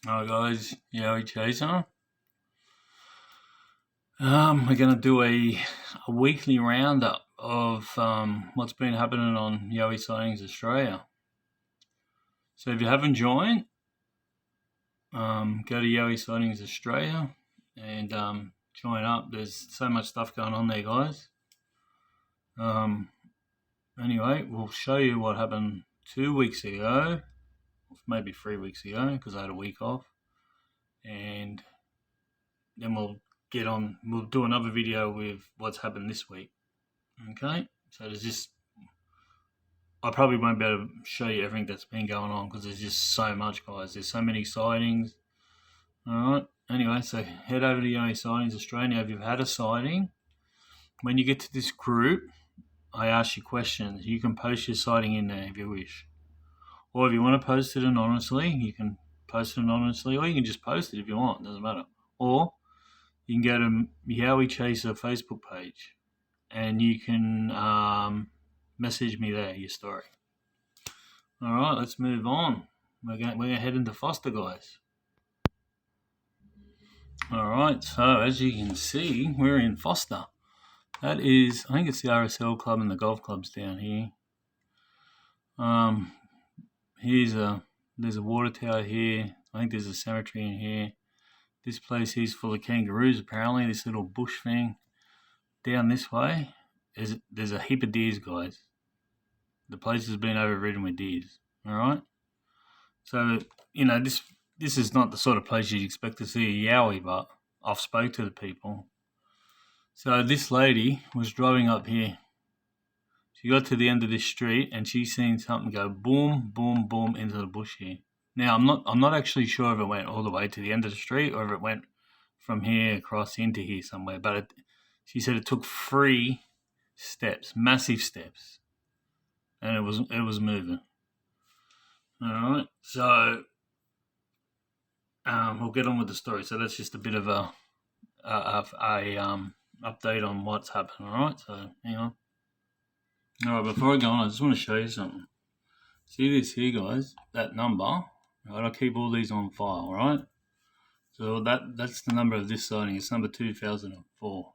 Alright guys, Yowie Chaser. We're going to do a weekly roundup of what's been happening on Yowie Sightings Australia. So if you haven't joined, go to Yowie Sightings Australia and join up. There's so much stuff going on there, guys. Anyway, we'll show you what happened 2 weeks ago, maybe 3 weeks ago, because I had a week off. And then we'll do another video with what's happened this week. Okay, so I probably won't be able to show you everything that's been going on because there's just so much, guys. There's so many sightings. Alright, anyway, so head over to Yowie Sightings Australia. If you've had a sighting, when you get to this group, I ask you questions. You can post your sighting in there if you wish. Or if you want to post it anonymously, you can post it anonymously, or you can just post it if you want, it doesn't matter. Or you can go to Yowie Chaser Facebook page and you can message me there your story. Alright, let's move on. We're going to head into Forster, guys. Alright, so as you can see, we're in Forster. That is, I think it's the RSL club and the golf clubs down here. There's a water tower here. I think there's a cemetery in here. This place here's full of kangaroos, apparently, this little bush thing. Down this way, there's a heap of deers, guys. The place has been overridden with deers. Alright? So, this is not the sort of place you'd expect to see a yowie, but I've spoke to the people. So this lady was driving up here. She got to the end of this street and she seen something go boom, boom, boom into the bush here. Now I'm not actually sure if it went all the way to the end of the street or if it went from here across into here somewhere. But she said it took 3 steps, massive steps, and it was moving. All right, so we'll get on with the story. So that's just a bit of a update on what's happened. All right, so hang on. All right, before I go on, I just want to show you something. See this here, guys? That number. Right, I keep all these on file. All right. So that's the number of this sighting. It's number 2004.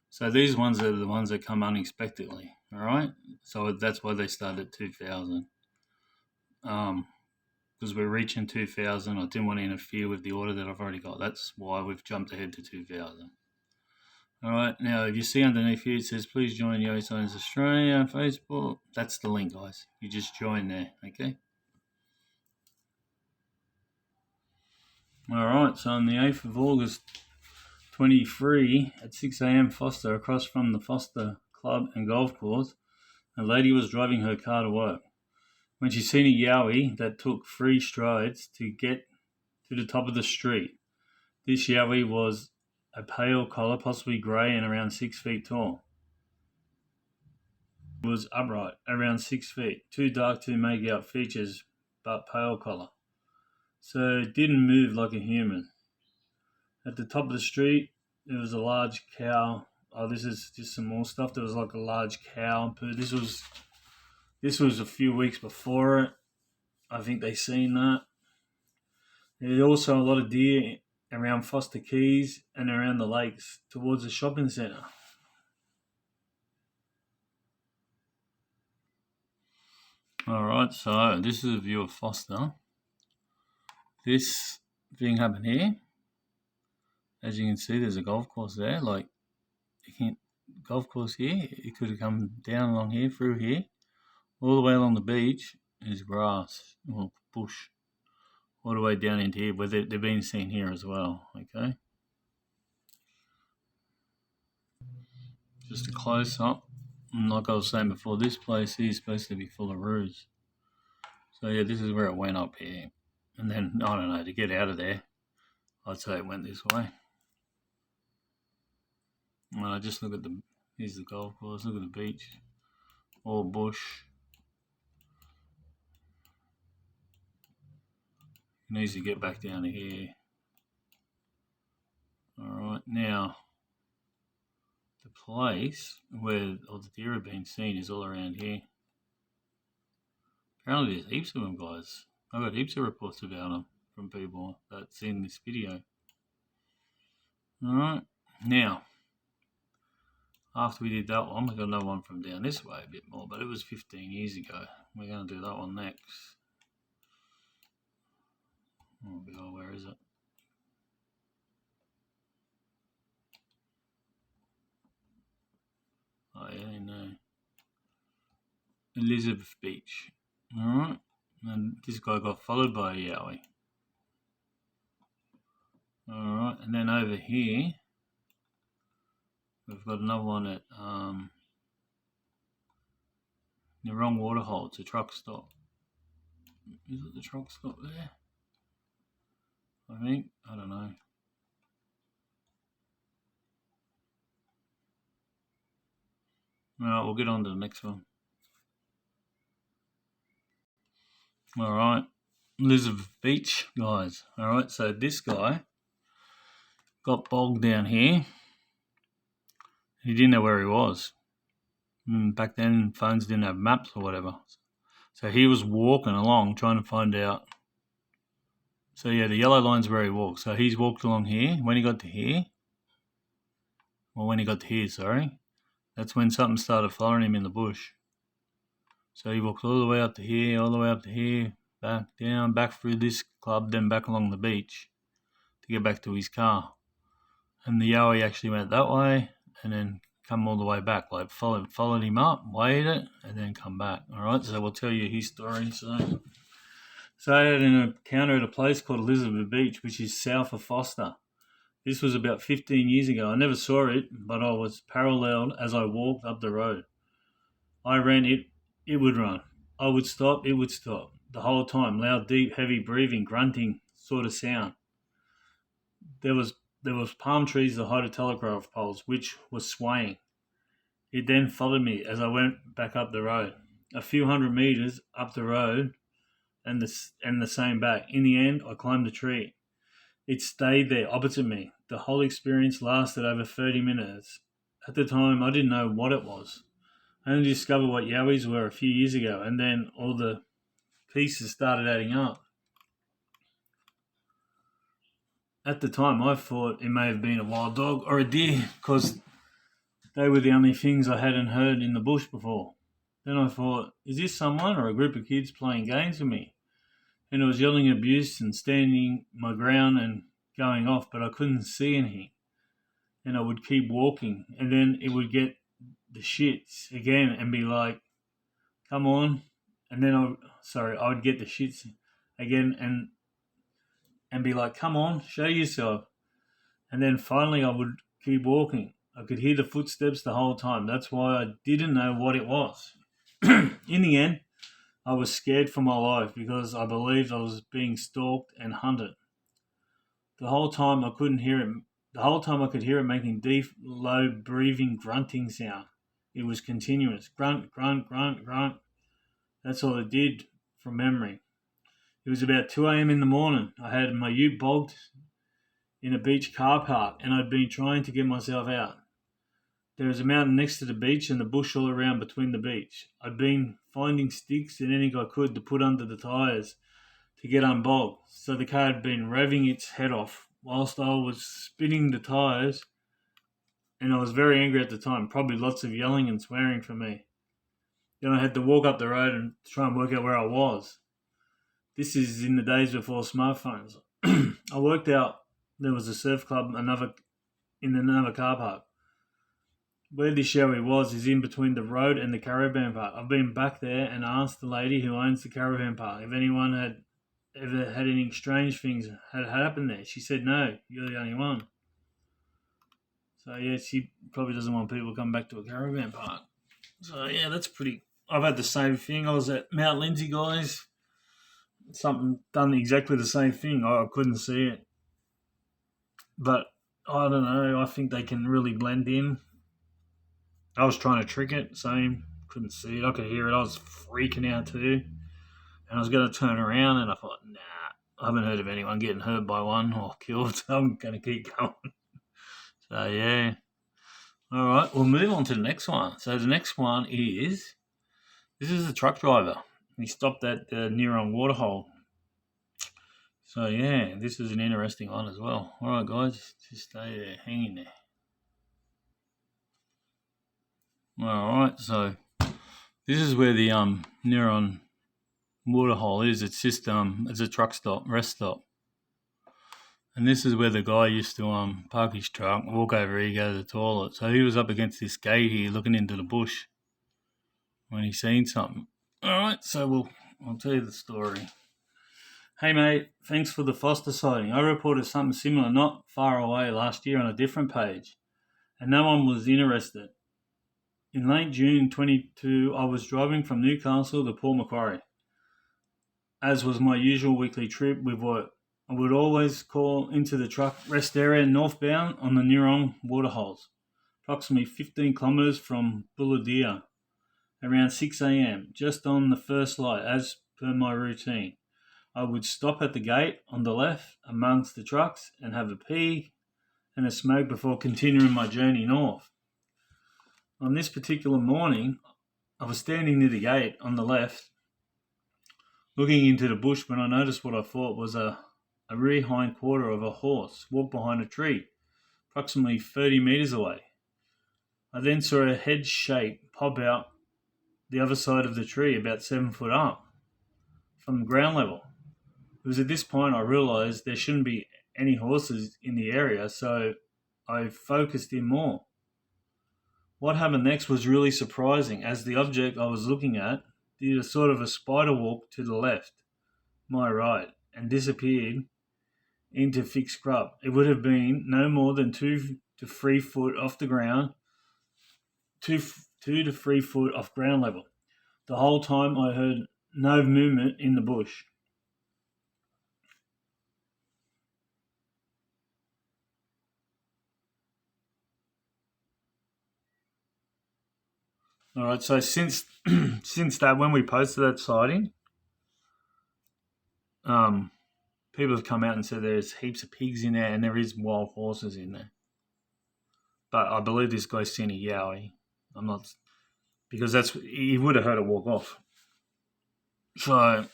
So these ones are the ones that come unexpectedly. All right. So that's why they started at 2000. Because we're reaching 2000. I didn't want to interfere with the order that I've already got. That's why we've jumped ahead to 2000. All right, now if you see underneath here, it says, please join Yowie Sightings Australia on Facebook. That's the link, guys. You just join there, okay? All right, so on the 8th of August 23 at 6 a.m. Forster, across from the Forster Club and Golf Course, a lady was driving her car to work. When she seen a yowie that took 3 strides to get to the top of the street. This yowie was a pale collar, possibly grey and around 6 feet tall. It was upright, around 6 feet, too dark to make out features, but pale color. So it didn't move like a human. At the top of the street, there was a large cow. Oh, this is just some more stuff. There was like a large cow. This was a few weeks before it. I think they seen that. There's also a lot of deer around Forster Keys and around the lakes towards the shopping centre. Alright, so this is a view of Forster. This thing happened here. As you can see, there's a golf course there. Like, golf course here. It could have come down along here, through here, all the way along the beach is grass or bush, all the way down into here, where they're being seen here as well. Okay, just a close up. And like I was saying before, this place here is supposed to be full of roos. So yeah, this is where it went up here. And then, I don't know, to get out of there, I'd say it went this way. Well, just look at here's the golf course, look at the beach, all bush. It needs to get back down to here. Alright, now, the place where all the deer have been seen is all around here. Apparently there's heaps of them, guys. I've got heaps of reports about them from people that's seen this video. Alright, now, after we did that one, we got another one from down this way a bit more, but it was 15 years ago. We're going to do that one next. Oh God, where is it? Oh yeah, no. Elizabeth Beach. Alright, and this guy got followed by a Yowie. Alright, and then over here, we've got another one at Nerong Waterhole. It's a truck stop. Is it the truck stop there? I think. I don't know. Alright, we'll get on to the next one. Alright, Elizabeth Beach, guys. Alright, so this guy got bogged down here. He didn't know where he was. Back then, phones didn't have maps or whatever. So he was walking along trying to find out. So yeah, the yellow line's where he walked. So he's walked along here. When he got to here, sorry, that's when something started following him in the bush. So he walked all the way up to here, back down, back through this club, then back along the beach to get back to his car. And the Yowie actually went that way and then come all the way back, like followed him up, waited, and then come back. Alright, so we'll tell you his story. So I had an encounter at a place called Elizabeth Beach, which is south of Forster. This was about 15 years ago. I never saw it, but I was paralleled as I walked up the road. I ran, it would run. I would stop, it would stop. The whole time, loud, deep, heavy breathing, grunting sort of sound. There was palm trees the height of telegraph poles, which was swaying. It then followed me as I went back up the road. A few hundred meters up the road and the same back. In the end, I climbed a tree. It stayed there opposite me. The whole experience lasted over 30 minutes. At the time, I didn't know what it was. I only discovered what Yowies were a few years ago, and then all the pieces started adding up. At the time, I thought it may have been a wild dog or a deer because they were the only things I hadn't heard in the bush before. Then I thought, is this someone or a group of kids playing games with me? And I was yelling abuse and standing my ground and going off, but I couldn't see anything. And I would keep walking, and then it would get the shits again and be like, come on. And then I would get the shits again and be like, come on, show yourself. And then finally I would keep walking. I could hear the footsteps the whole time. That's why I didn't know what it was. In the end, I was scared for my life because I believed I was being stalked and hunted. The whole time I couldn't hear it. The whole time I could hear it making deep, low, breathing, grunting sound. It was continuous. Grunt, grunt, grunt, grunt. That's all it did from memory. It was about 2 a.m. in the morning. I had my ute bogged in a beach car park and I'd been trying to get myself out. There was a mountain next to the beach and the bush all around between the beach. I'd been finding sticks and anything I could to put under the tyres to get unbogged. So the car had been revving its head off whilst I was spinning the tyres, and I was very angry at the time, probably lots of yelling and swearing from me. Then I had to walk up the road and try and work out where I was. This is in the days before smartphones. I worked out there was a surf club in another car park. Where this Yowie was is in between the road and the caravan park. I've been back there and asked the lady who owns the caravan park if anyone had ever had any strange things had happened there. She said, no, you're the only one. So yeah, she probably doesn't want people to come back to a caravan park. So yeah, that's pretty... I've had the same thing. I was at Mount Lindsay, guys. Something done exactly the same thing. I couldn't see it. But I don't know. I think they can really blend in. I was trying to trick it, same. Couldn't see it. I could hear it. I was freaking out too. And I was going to turn around and I thought, nah, I haven't heard of anyone getting hurt by one or killed, so I'm going to keep going. So, yeah. All right, we'll move on to the next one. So the next one is, this is a truck driver. He stopped at the Nerong Waterhole. So yeah, this is an interesting one as well. All right, guys, just stay there, hang in there. All right, so this is where the Nerong Waterhole is. It's just it's a truck stop, rest stop, and this is where the guy used to park his truck, walk over here, go to the toilet. So he was up against this gate here, looking into the bush when he seen something. All right, so I'll tell you the story. Hey mate, thanks for the Forster sighting. I reported something similar not far away last year on a different page, and no one was interested. In late June 22, I was driving from Newcastle to Port Macquarie, as was my usual weekly trip with work. I would always call into the truck rest area northbound on the Nerong Waterholes, approximately 15 kilometres from Bulgaria, around 6 a.m, just on the first light, as per my routine. I would stop at the gate on the left amongst the trucks and have a pee and a smoke before continuing my journey north. On this particular morning, I was standing near the gate on the left, looking into the bush when I noticed what I thought was a rear hind quarter of a horse walk behind a tree, approximately 30 metres away. I then saw a head shape pop out the other side of the tree, about 7 foot up from ground level. It was at this point I realised there shouldn't be any horses in the area, so I focused in more. What happened next was really surprising, as the object I was looking at did a sort of a spider walk to the left, my right, and disappeared into thick scrub. It would have been no more than 2 to 3 foot off the ground, 2 to 3 foot off ground level. The whole time I heard no movement in the bush. All right, so since that, when we posted that sighting, people have come out and said there's heaps of pigs in there and there is wild horses in there. But I believe this guy's seen a yowie. I'm not, because he would have heard it walk off. So,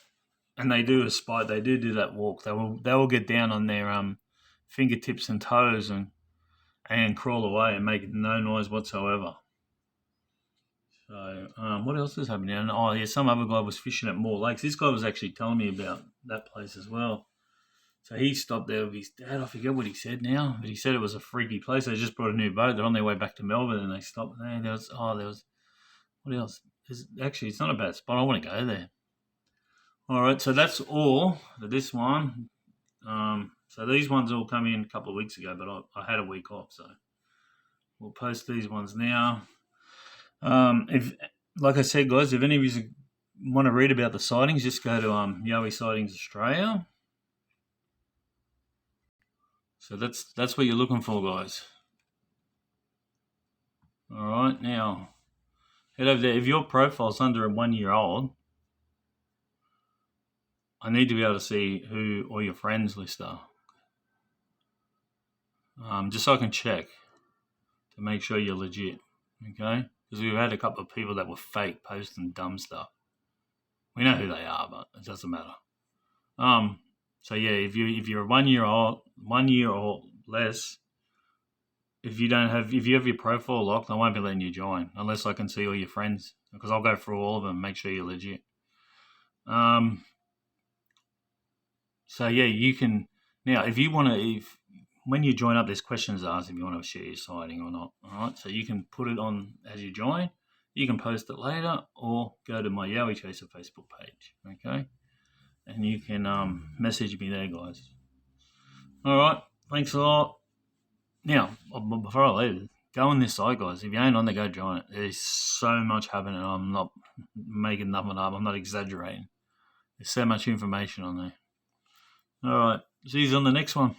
and they do they do that walk. They will get down on their fingertips and toes and crawl away and make no noise whatsoever. So, what else is happening? And, oh, yeah, some other guy was fishing at Moore Lakes. This guy was actually telling me about that place as well. So he stopped there with his dad. I forget what he said now, but he said it was a freaky place. They just brought a new boat. They're on their way back to Melbourne, and they stopped there. There was what else? Actually, it's not a bad spot. I want to go there. All right, so that's all for this one. So these ones all come in a couple of weeks ago, but I had a week off, so we'll post these ones now. If, like I said, guys, if any of you want to read about the sightings, just go to Yowie Sightings Australia. So that's what you're looking for, guys. All right, now head over there. If your profile's under 1 year old, I need to be able to see who all your friends list are, just so I can check to make sure you're legit. Okay, because we've had a couple of people that were fake posting dumb stuff. We know who they are, but it doesn't matter. So yeah, if you're 1 year old, 1 year or less, if you have your profile locked, I won't be letting you join unless I can see all your friends, because I'll go through all of them, make sure you're legit. So yeah, you can now if you want to. When you join up, there's questions asked if you want to share your sighting or not. All right, so you can put it on as you join. You can post it later, or go to my Yowie Chaser Facebook page. Okay, and you can message me there, guys. All right, thanks a lot. Now, before I leave, go on this site, guys. If you ain't on there, go join it. There's so much happening. I'm not making nothing up. I'm not exaggerating. There's so much information on there. All right, see you on the next one.